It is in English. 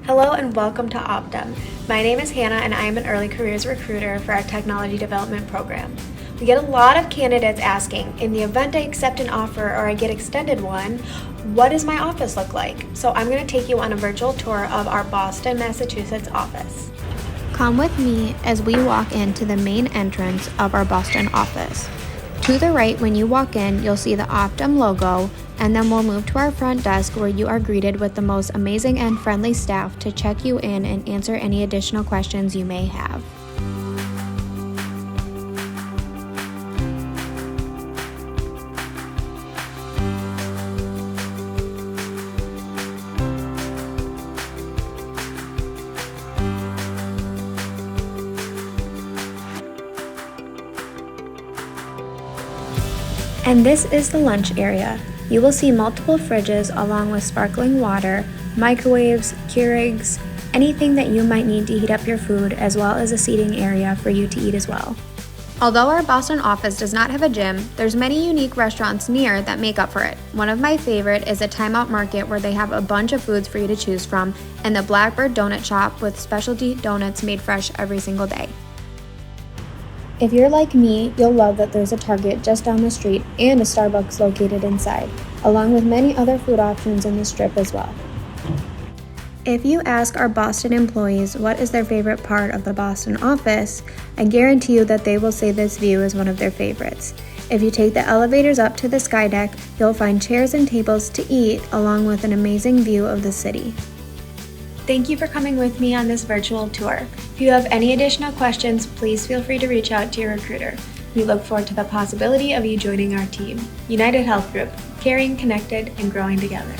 Hello and welcome to Optum. My name is Hannah and I am an early careers recruiter for our technology development program. We get a lot of candidates asking, in the event I accept an offer or I get extended one, what does my office look like? So I'm going to take you on a virtual tour of our Boston, Massachusetts office. Come with me as we walk into the main entrance of our Boston office. To the right, when you walk in, you'll see the Optum logo, and then we'll move to our front desk where you are greeted with the most amazing and friendly staff to check you in and answer any additional questions you may have. And this is the lunch area. You will see multiple fridges along with sparkling water, microwaves, Keurigs, anything that you might need to heat up your food, as well as a seating area for you to eat as well. Although our Boston office does not have a gym, there's many unique restaurants near that make up for it. One of my favorite is the Time Out Market, where they have a bunch of foods for you to choose from, and the Blackbird Donut Shop with specialty donuts made fresh every single day. If you're like me, you'll love that there's a Target just down the street and a Starbucks located inside, along with many other food options in the strip as well. If you ask our Boston employees what is their favorite part of the Boston office, I guarantee you that they will say this view is one of their favorites. If you take the elevators up to the sky deck, you'll find chairs and tables to eat, along with an amazing view of the city. Thank you for coming with me on this virtual tour. If you have any additional questions, please feel free to reach out to your recruiter. We look forward to the possibility of you joining our team. United Health Group, caring, connected, and growing together.